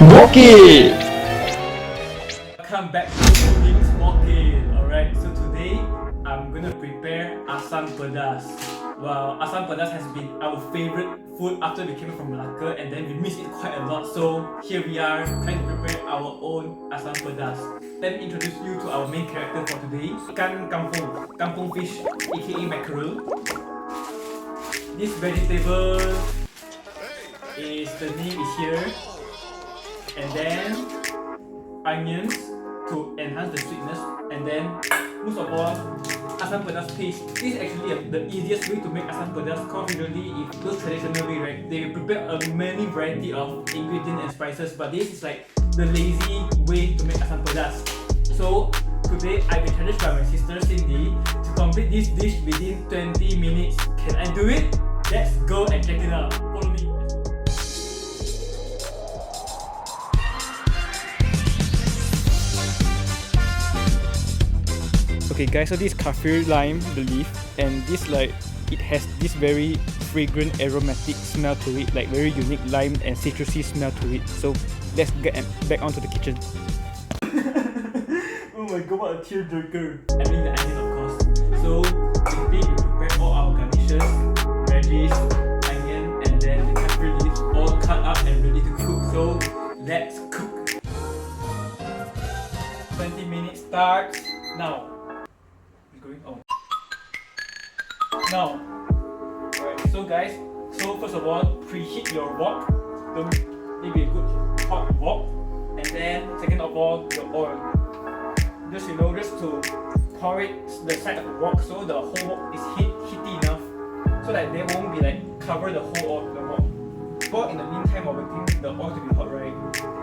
Bokeh! Welcome back to Cooking Bokeh. Alright, so today I'm gonna prepare Asam Pedas. Well, Asam Pedas has been our favorite food after we came from Malacca, and then we miss it quite a lot. So here we are trying to prepare our own Asam Pedas. Let me introduce you to our main character for today, ikan kampung fish, aka mackerel. This vegetable is the name is here. And then onions to enhance the sweetness, and then most of all asam pedas paste. This is actually the easiest way to make asam pedas, because usually if those traditional way, right, they prepare a many variety of ingredients and spices, but this is like the lazy way to make asam pedas. So today I've been challenged by my sister Cindy to complete this dish within 20 minutes. Can I do it? Let's go and check it out. Follow me. Okay guys, so this kaffir lime, the leaf, and this it has this very fragrant aromatic smell to it, like very unique lime and citrusy smell to it. So let's get back onto the kitchen. Oh my god, what a tearjerker! I mean the onion, of course. So basically we prepare all our garnishes, veggies, onion, and then the kaffir leaves all cut up and ready to cook. So let's cook. 20 minutes starts now. Now, alright, so guys, first of all, preheat your wok. Maybe a good hot wok, and then second of all, your oil. Just to pour it the side of the wok so the whole wok is heaty enough, so that they won't be like cover the whole of the wok. But in the meantime, while waiting the oil to be hot, right?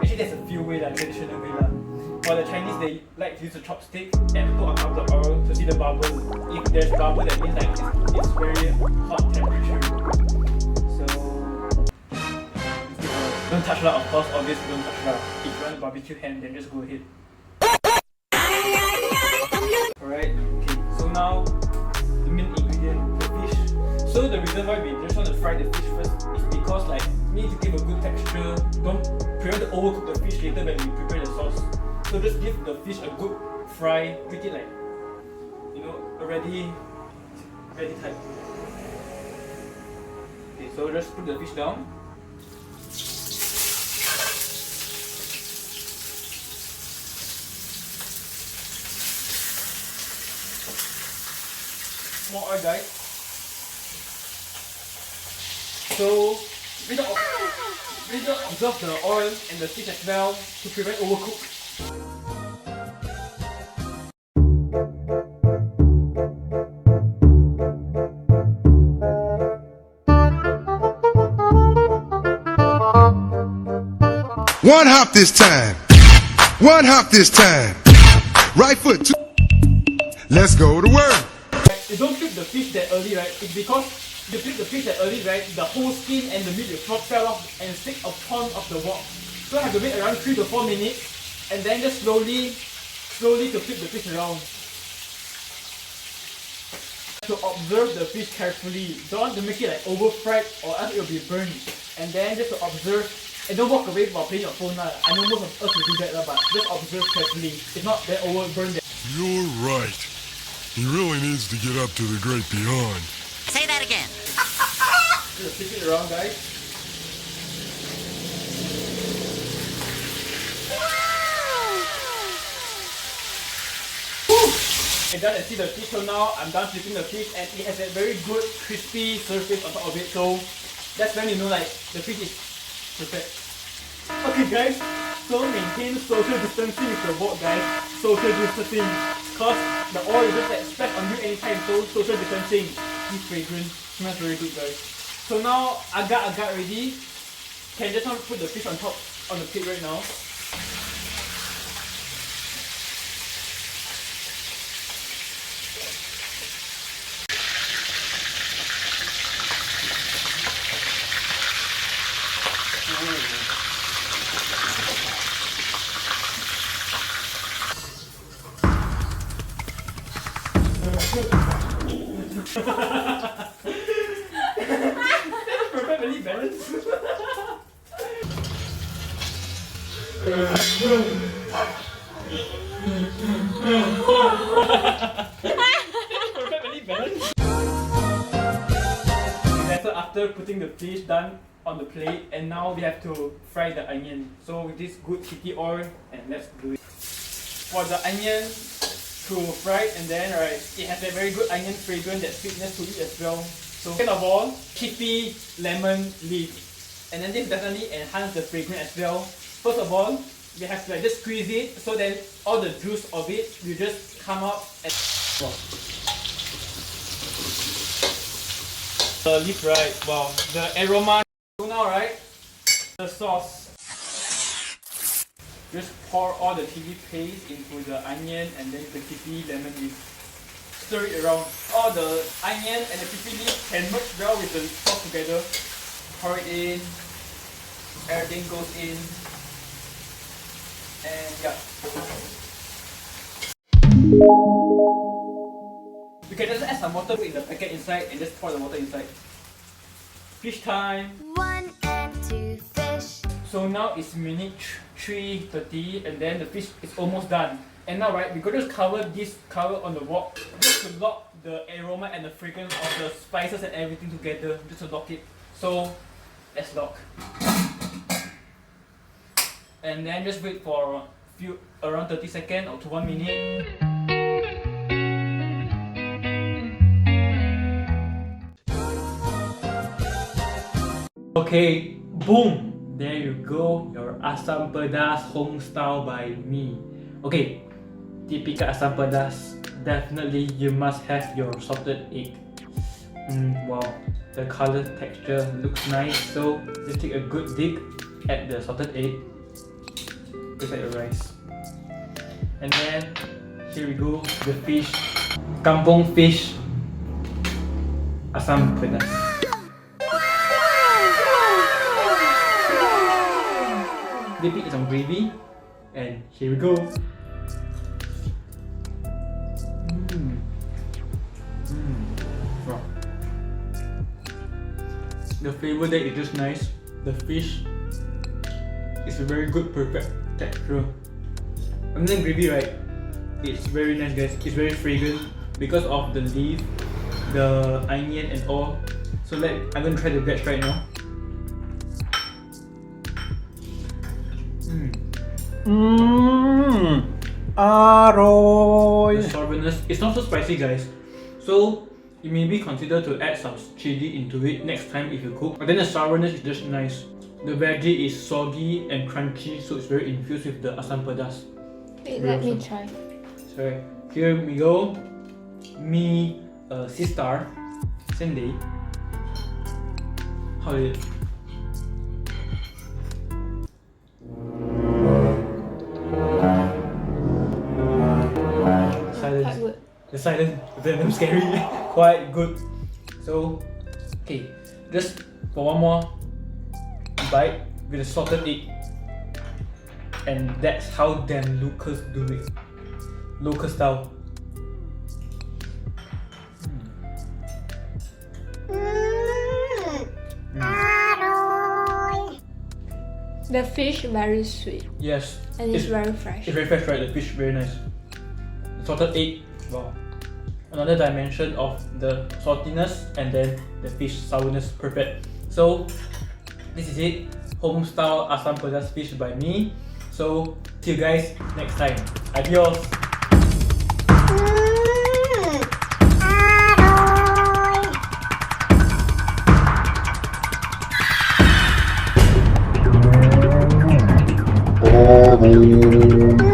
Actually, there's a few ways, traditional way lah. For the Chinese, they like to use a chopstick and put on top of the oil to see the bubble. If there's bubble, that means like it's very hot temperature. So don't touch that, of course. Obviously, don't touch that. If you want a barbecue hand, then just go ahead. Alright. Okay. So now the main ingredient, the fish. So the reason why we just want to fry the fish first is because like we need to give a good texture. Don't prevent to overcook the fish later when we prepare the sauce. So just give the fish a good fry, make it like, a ready type. Okay, so just put the fish down. More oil, guys. So we need to observe the oil and the fish as well to prevent overcook. One hop this time. One hop this time. Right foot. Let's go to work. You don't flip the fish that early, right? It's because you flip the fish that early, right? The whole skin and the meat will fell off and stick upon of the wok. So I have to wait around 3 to 4 minutes, and then just slowly to flip the fish around. To observe the fish carefully. Don't want to make it like over fried or else it will be burned. And then just to observe. And don't walk away while playing your phone. I know most of us will do that, but just observe carefully. If not, then overburn them. You're right. He really needs to get up to the great beyond. Say that again. Just flip it around, guys. Woo! And done and see the fish. So now I'm done flipping the fish, and it has a very good crispy surface on top of it. So that's when you know like the fish is perfect. Okay guys, so maintain social distancing with the wok, guys. Social distancing, cause the oil is just like splash on you anytime. So social distancing. It's fragrant, smells very good, guys. So now agar ready. Can just put the fish on top on the plate right now. That's perfectly balanced. Okay, so after putting the fish done on the plate, and now we have to fry the onion. So with this good heaty oil, and let's do it. For the onion to fry, and then right, it has a very good onion fragrance, that sweetness to it as well. So second of all, chippy lemon leaf, and then this definitely enhance the fragrance as well. First of all, we have to like just squeeze it, so then all the juice of it will just come out. And the leaf, right? Wow, the aroma. So now, right, the sauce. Just pour all the chili paste into the onion and then the chippy lemon leaf. Stir it around. All the onion and the chippy leaf can merge well with the sauce together. Pour it in. Everything goes in. And yeah. You can just add some water in the packet inside and just pour the water inside. Fish time! 1 and 2 fish. So now it's minute 3:30 and then the fish is almost done. And now right, we're going to cover this cover on the wok just to lock the aroma and the fragrance of the spices and everything together, just to lock it. So let's lock. And then just wait for around 30 seconds or to 1 minute. Okay, boom! There you go, your Asam Pedas home style by me. Okay, typical Asam Pedas. Definitely you must have your salted egg. Wow, the color texture looks nice. So just take a good dig at the salted egg. Just like the rice. And then here we go, the fish. Kampung fish Asam Pedas. Dip it in some gravy, and here we go. Wow. The flavor there is just nice. The fish is a very good, perfect texture. And then gravy, right? It's very nice, guys. It's very fragrant because of the leaf, the onion, and all. So I'm gonna try the veg right now. The sourness, it's not so spicy, guys. So you maybe consider to add some chili into it next time if you cook. But then the sourness is just nice. The veggie is soggy and crunchy, so it's very infused with the Asam Pedas. Wait, let me try. So here we go. Me, sister, Cindy. How is it? Silence. The silence is very scary. Quite good. So, okay, just for one more bite with a salted egg, and that's how them locals do it. Local style. The fish very sweet Yes. and it's very fresh. It's very fresh, right? The fish very nice. The salted egg, wow. Another dimension of the saltiness, and then the fish sourness, perfect. So this is it. Home style Asam Pedas fish by me. So see you guys next time. Adios. Oh,